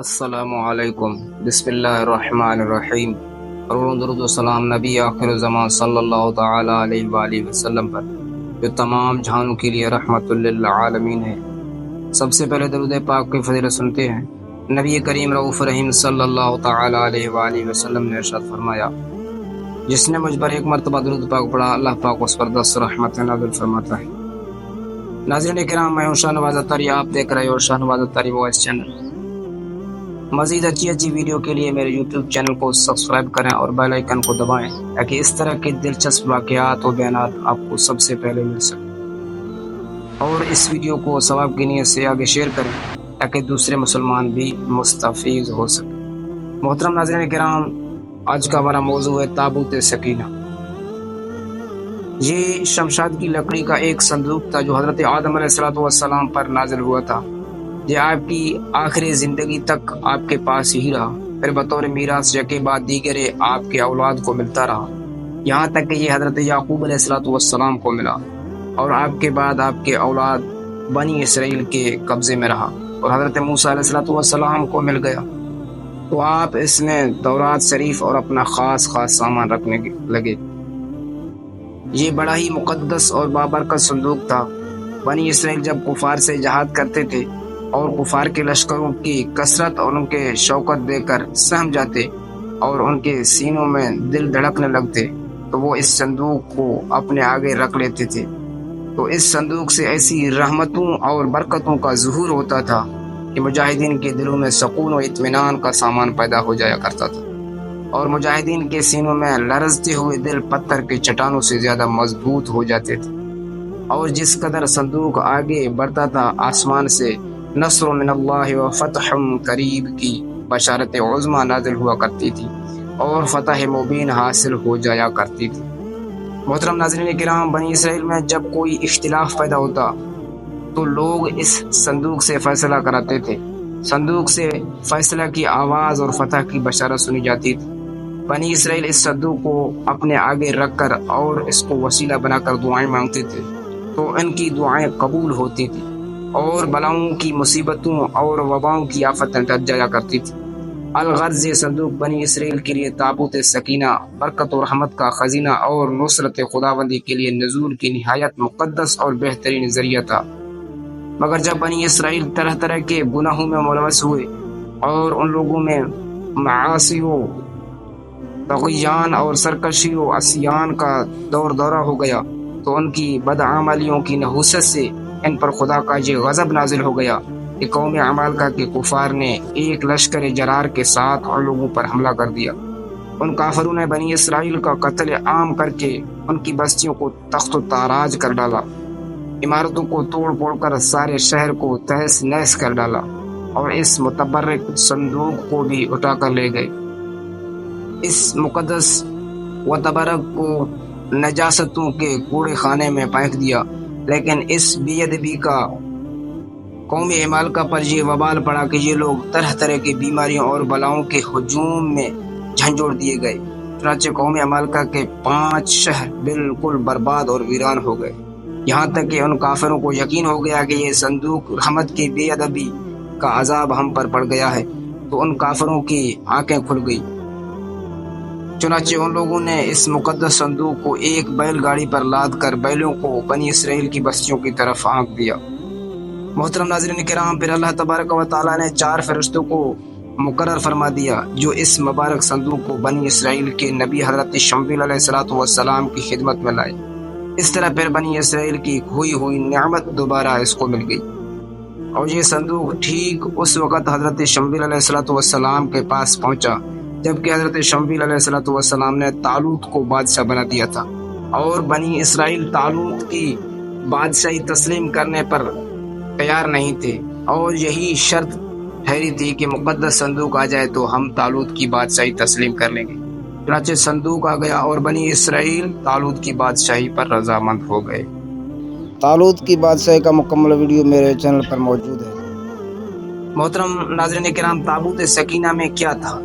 السلام علیکم، بسم اللہ الرحمن الرحیم۔ اور درود و سلام نبی آخر زمان صلی اللہ تعالی علیہ وآلہ وسلم پر، جو تمام جہانوں کے لیے رحمت للعالمین ہے۔ سب سے پہلے درود پاک کی فضیلت سنتے ہیں۔ نبی کریم رؤوف رحیم صلی اللہ تعالی علیہ وآلہ وسلم نے ارشاد فرمایا، جس نے مجھ پر ایک مرتبہ درود پاک پڑھا، اللہ پاک اس پر 10 رحمت نازل فرماتا ہے۔ ناظرین کرام، میں ہوں شاہ نواز اتاری، آپ دیکھ رہے ہو شاہ نواز اتاری وائس چینل۔ مزید اچھی ویڈیو کے لیے میرے یوٹیوب چینل کو سبسکرائب کریں اور بیل آئیکن کو دبائیں تاکہ اس طرح کے دلچسپ واقعات و بیانات آپ کو سب سے پہلے مل سکیں، اور اس ویڈیو کو ثواب کی نیت سے آگے شیئر کریں تاکہ دوسرے مسلمان بھی مستفید ہو سکیں۔ محترم ناظرین کرام، آج کا ہمارا موضوع ہے تابوت سکینہ۔ یہ شمشاد کی لکڑی کا ایک صندوق تھا جو حضرت آدم علیہ السلام پر نازل ہوا تھا۔ یہ آپ کی آخری زندگی تک آپ کے پاس ہی رہا، پھر بطور میراث یکے بعد دیگر آپ کے اولاد کو ملتا رہا، یہاں تک کہ یہ حضرت یعقوب علیہ السلام کو ملا، اور آپ کے بعد آپ کے اولاد بنی اسرائیل کے قبضے میں رہا، اور حضرت موسیٰ علیہ السلام کو مل گیا تو آپ اس میں تورات شریف اور اپنا خاص سامان رکھنے لگے۔ یہ بڑا ہی مقدس اور بابرکت صندوق تھا۔ بنی اسرائیل جب کفار سے جہاد کرتے تھے اور کفار کے لشکروں کی کثرت اور ان کے شوکت دے کر سہم جاتے اور ان کے سینوں میں دل دھڑکنے لگتے تو وہ اس صندوق کو اپنے آگے رکھ لیتے تھے، تو اس صندوق سے ایسی رحمتوں اور برکتوں کا ظہور ہوتا تھا کہ مجاہدین کے دلوں میں سکون و اطمینان کا سامان پیدا ہو جایا کرتا تھا، اور مجاہدین کے سینوں میں لرزتے ہوئے دل پتھر کے چٹانوں سے زیادہ مضبوط ہو جاتے تھے۔ اور جس قدر صندوق آگے بڑھتا تھا، آسمان سے نصر من اللہ و فتح قریب کی بشارت عظمی نازل ہوا کرتی تھی اور فتح مبین حاصل ہو جایا کرتی تھی۔ محترم ناظرین کرام، بنی اسرائیل میں جب کوئی اختلاف پیدا ہوتا تو لوگ اس صندوق سے فیصلہ کراتے تھے۔ صندوق سے فیصلہ کی آواز اور فتح کی بشارت سنی جاتی تھی۔ بنی اسرائیل اس صندوق کو اپنے آگے رکھ کر اور اس کو وسیلہ بنا کر دعائیں مانگتے تھے، تو ان کی دعائیں قبول ہوتی تھی اور بلاؤں کی مصیبتوں اور وباؤں کی آفتیں ڈٹ جایا کرتی تھی۔ الغرض یہ صندوق بنی اسرائیل کے لیے تابوت سکینہ، برکت و رحمت کا خزینہ اور نصرت خداوندی کے لیے نزول کی نہایت مقدس اور بہترین ذریعہ تھا۔ مگر جب بنی اسرائیل طرح طرح کے گناہوں میں ملوث ہوئے اور ان لوگوں میں معاصی و طغیان اور سرکشی و عصیان کا دورہ ہو گیا تو ان کی بدعملیوں کی نحوست سے ان پر خدا کا یہ غضب نازل ہو گیا کہ قوم عمالقہ کے کفار نے ایک لشکر جرار کے ساتھ ان لوگوں پر حملہ کر دیا۔ ان کافروں نے بنی اسرائیل کا قتل عام کر کے ان کی بستیوں کو تخت و تاراج کر ڈالا، عمارتوں کو توڑ پھوڑ کر سارے شہر کو تہس نہس کر ڈالا، اور اس متبرک صندوق کو بھی اٹھا کر لے گئے۔ اس مقدس و تبرک کو نجاستوں کے کوڑے خانے میں پھینک دیا، لیکن اس بے ادبی کا قوم عمالقہ پر یہ وبال پڑا کہ یہ لوگ طرح طرح کی بیماریوں اور بلاؤں کے ہجوم میں جھنجھوڑ دیے گئے۔ چنانچہ قوم عمالقہ کے 5 شہر بالکل برباد اور ویران ہو گئے، یہاں تک کہ ان کافروں کو یقین ہو گیا کہ یہ صندوق رحمت کی بے ادبی کا عذاب ہم پر پڑ گیا ہے، تو ان کافروں کی آنکھیں کھل گئی۔ چنانچہ ان لوگوں نے اس مقدس صندوق کو ایک بیل گاڑی پر لاد کر بیلوں کو بنی اسرائیل کی بستیوں کی طرف ہانک دیا۔ محترم ناظرین کرام، پھر اللہ تبارک و تعالیٰ نے 4 فرشتوں کو مقرر فرما دیا جو اس مبارک صندوق کو بنی اسرائیل کے نبی حضرت شمویل علیہ السلام کی خدمت میں لائے۔ اس طرح پھر بنی اسرائیل کی کھوئی ہوئی نعمت دوبارہ اس کو مل گئی، اور یہ صندوق ٹھیک اس وقت حضرت شمویل علیہ السلام کے پاس پہنچا جبکہ حضرت شمویل علیہ السلام نے طالوت کو بادشاہ بنا دیا تھا، اور بنی اسرائیل طالوت کی بادشاہی تسلیم کرنے پر تیار نہیں تھے، اور یہی شرط ٹھہری تھی کہ مقدس صندوق آ جائے تو ہم طالوت کی بادشاہی تسلیم کر لیں گے۔ چنانچہ صندوق آ گیا اور بنی اسرائیل طالوت کی بادشاہی پر رضامند ہو گئے۔ طالوت کی بادشاہی کا مکمل ویڈیو میرے چینل پر موجود ہے۔ محترم ناظرین کرام، تابوت سکینہ میں کیا تھا؟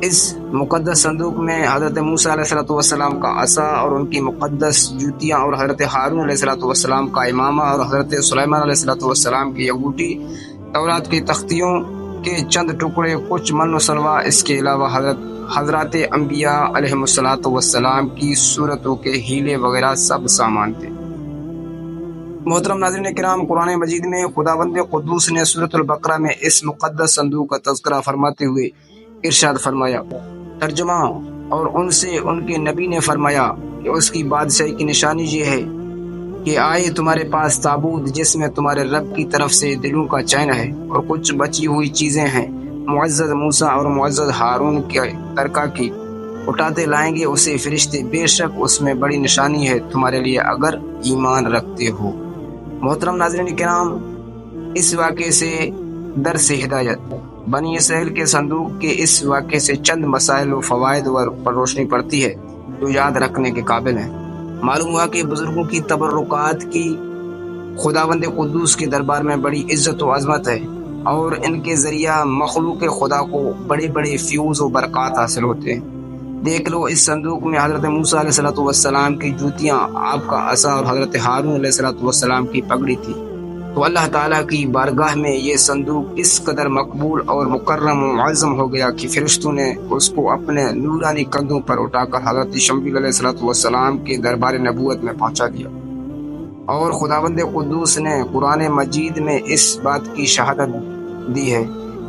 اس مقدس صندوق میں حضرت موسیٰ علیہ السلام کا عصا اور ان کی مقدس جوتیاں، اور حضرت ہارون علیہ السلام کا امامہ، اور حضرت سلیمان علیہ السلام کی انگوٹھی، तौरात की तख्तियों के चंद टुकड़े, कुछ मन सलवा, इसके अलावा हजरत अम्बिया अलैहिमुस्सलातु वस्सलाम की सूरतों के हीले वगैरह सब सामान थे। मोहतरम नाज़रीन किराम, कुरान मजीद में खुदावंद कुद्दूस ने सूरतुल बकरा में इस मुक़द्दस संदूक का तज़किरा फरमाते हुए इरशाद फरमाया, तर्जुमा, और उनसे उनके नबी ने फरमाया कि उसकी बादशाही की निशानी ये है कि आए तुम्हारे पास ताबूत जिसमें तुम्हारे रब की तरफ से दिलों का चैन है और कुछ बची हुई चीज़ें हैं मुअज़्ज़ज़ मूसा और मुअज़्ज़ज़ हारून के तरका की, उठाते लाएंगे उसे फरिश्ते, बेशक उसमें बड़ी निशानी है तुम्हारे लिए अगर ईमान रखते हो। मोहतरम नाज़रीन किराम, इस वाक़े से दर्स हिदायत, बनी इसराइल के संदूक के इस वाक़े से चंद मसाइल व फ़वाइद पर रोशनी पड़ती है जो याद रखने के काबिल हैं। मालूम हुआ कि बुजुर्गों की तबर्रुकात की खुदावंद कुद्दूस के दरबार में बड़ी इज्जत व अज़मत है और इनके ज़रिया मखलूक खुदा को बड़े बड़े फ्यूज़ व बरक़ात हासिल होते हैं। देख लो, इस संदूक में हज़रत मूसा अलैहिस्सलातु वस्सलाम की जूतियाँ, आपका असा और हज़रत हारून अलैहिस्सलातु वस्सलाम की पगड़ी थी। तो अल्लाह ताला की बारगाह में ये संदूक इस कदर मकबूल और मुकर्रम व मुअज़्ज़म हो गया कि फरिश्तों ने उसको अपने नूरानी कंधों पर उठाकर हज़रत शमूएल अलैहिस्सलातु वस्सलाम के दरबार नबूवत में पहुंचा दिया। और खुदावंद कुद्दूस ने कुरान मजीद में इस बात की शहादत दी है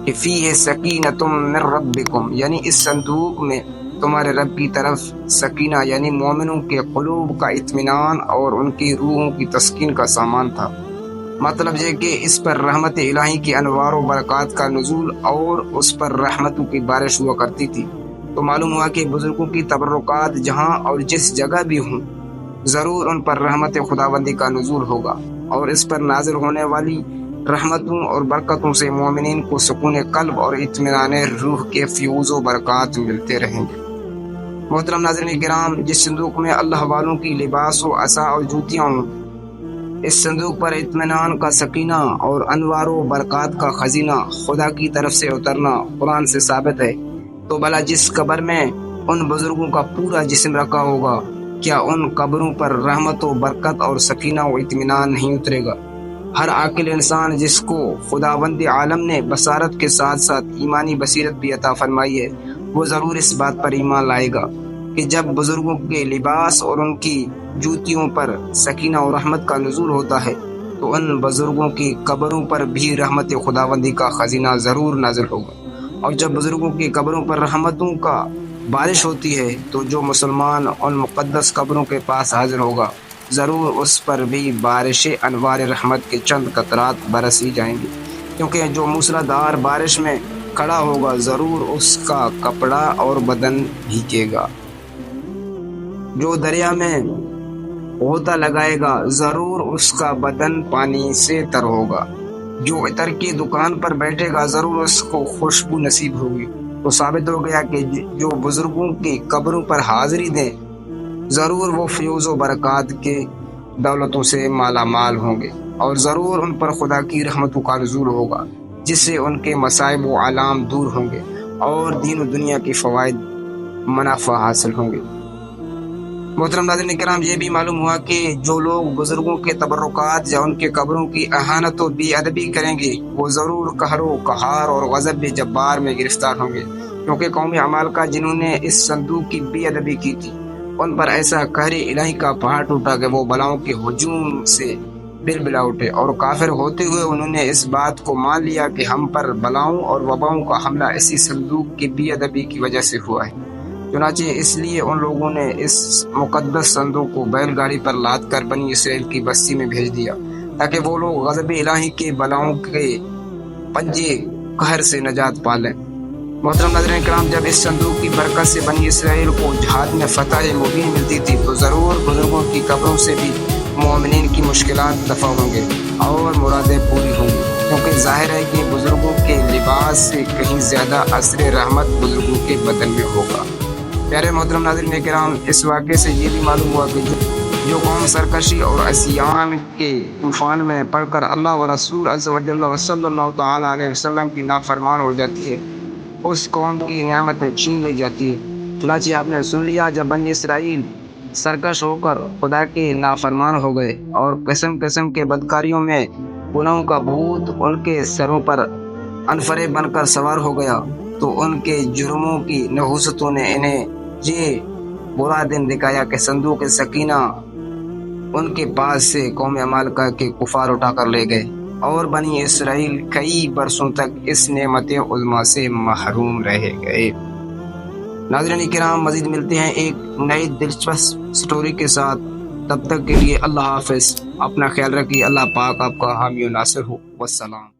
कि फ़ीह सकीनतुम मिर रब्बिकुम, यानी इस संदूक में तुम्हारे रब की तरफ सकीना यानी मोमिनों के क़ुलूब का इत्मीनान और उनकी रूहों की तस्कीन का सामान था। मतलब ये कि इस पर रहमत इलाही की अनवार व बरक़ात का नुज़ूल और उस पर रहमतों की बारिश हुआ करती थी। तो मालूम हुआ कि बुजुर्गों की तबर्रुकात जहाँ और जिस जगह भी हों, ज़रूर उन पर रहमत खुदाबंदी का नुज़ूल होगा और इस पर नाज़िल होने वाली रहमतों और बरकतों से मोमिनीन को सुकून क़ल्ब और इत्मीनान रूह के फ्यूज़ व बरक़ात मिलते रहेंगे। मोहतरम नाज़रीन किराम, जिस संदूक में अल्लाह वालों की लिबास व असा और जूतियाँ हों, इस संदूक पर इत्मीनान का सकीना और अनवार व बरक़ात का खजीना खुदा की तरफ से उतरना कुरान से साबित है। तो भला जिस कब्र में उन बुजुर्गों का पूरा जिस्म रखा होगा, क्या उन कब्रों पर रहमत व बरकत और सकीना व इत्मीनान नहीं उतरेगा? हर आकिल इंसान जिसको खुदावंद आलम ने बसारत के साथ साथ ईमानी बसीरत भी अता फरमाई है, वो ज़रूर इस बात पर ईमान लाएगा कि जब बुजुर्गों के लिबास और उनकी जूतियों पर सकीना और रहमत का नुज़ूल होता है तो उन बुजुर्गों की कब्रों पर भी रहमत खुदावंदी का खजीना ज़रूर नाज़िल होगा। और जब बुजुर्गों की कब्रों पर रहमतों का बारिश होती है तो जो मुसलमान उन मुक़द्दस कब्रों के पास हाजिर होगा, ज़रूर उस पर भी बारिश अनवार रहमत के चंद कतरात बरसी जाएंगी, क्योंकि जो मूसलाधार बारिश में खड़ा होगा ज़रूर उसका कपड़ा और बदन भीगेगा। जो दरिया में गोता लगाएगा ज़रूर उसका बदन पानी से तर होगा। जो इतर की दुकान पर बैठेगा ज़रूर उसको खुशबू नसीब होगी। तो साबित हो गया कि जो बुजुर्गों की कब्रों पर हाजिरी दें ज़रूर वो फ्यूज़ व बरक़ात के दौलतों से माला माल होंगे और ज़रूर उन पर खुदा की रहमतों का नुज़ूल होगा, जिससे उनके मसाइब व आलाम दूर होंगे और दीन व दुनिया की फ़वाइद मुनाफ़ा हासिल होंगे। मोहतरम नाज़रीन किराम, ये भी मालूम हुआ कि जो लोग बुजुर्गों के तबर्रुकात या उनके कब्रों की अहानत व बेअदबी करेंगे वो ज़रूर कहर व कहार और गज़ब जब्बार में गिरफ्तार होंगे, क्योंकि कौम अमालका जिन्होंने इस संदूक की बेअदबी की थी उन पर ऐसा कहर इलाही का पहाड़ टूटा कि वो बलाओं के हुजूम से बिलबिला उठे और काफिर होते हुए उन्होंने इस बात को मान लिया कि हम पर बलाओं और वबाओं का हमला इसी संदूक की बेअदबी की वजह से हुआ है। चुनाचे इसलिए उन लोगों ने इस मुकद्दस संदूक को बैलगाड़ी पर लाद कर बनी इसराइल की बस्ती में भेज दिया ताकि वो लोग गज़ब इलाही के बलाओं के पंजे कहर से नजात पा लें। मोहतरम नाज़रीन किराम, जब इस संदूक की बरकत से बनी इसराइल को जहाद में फतह मुबीन मिलती थी तो ज़रूर बुजुर्गों की कब्रों से भी मोमिनीन की मुश्किलात दफ़ा होंगे और मुरादें पूरी होंगी, क्योंकि जाहिर है कि बुजुर्गों के लिबास से कहीं ज़्यादा असर रहमत बुजुर्गों के बदन में होगा। प्यारे मोहतरम नाज़रीन किराम, इस वाक़े से ये भी मालूम हुआ कि जो कौम सरकशी और असियान के तूफ़ान में पढ़कर अल्लाह व रसूल अज़्ज़ा व जल्ल सल्लल्लाहु तआला अलैहि वसल्लम की नाफरमान हो जाती है, उस कौम की नियामतें छीन ली जाती है। चुनांचे आपने सुन लिया, जब बनी इसराइल सरकश होकर खुदा के नाफरमान हो गए और किस्म किस्म के बदकारियों में گناہوں کا بھوت ان کے سروں پر انفرے بن کر سوار ہو گیا تو ان کے جرموں کی نحوستوں نے انہیں یہ برا دن دکھایا کہ صندوق سکینہ ان کے پاس سے قوم عمالقہ کے کفار اٹھا کر لے گئے، اور بنی اسرائیل کئی برسوں تک اس نعمت عظمیٰ سے محروم رہ گئے۔ ناظرین کرام، مزید ملتے ہیں ایک نئی دلچسپ سٹوری کے ساتھ، تب تک کے لیے اللہ حافظ، اپنا خیال رکھیے، اللہ پاک آپ کا حامی و ناصر ہو، والسلام۔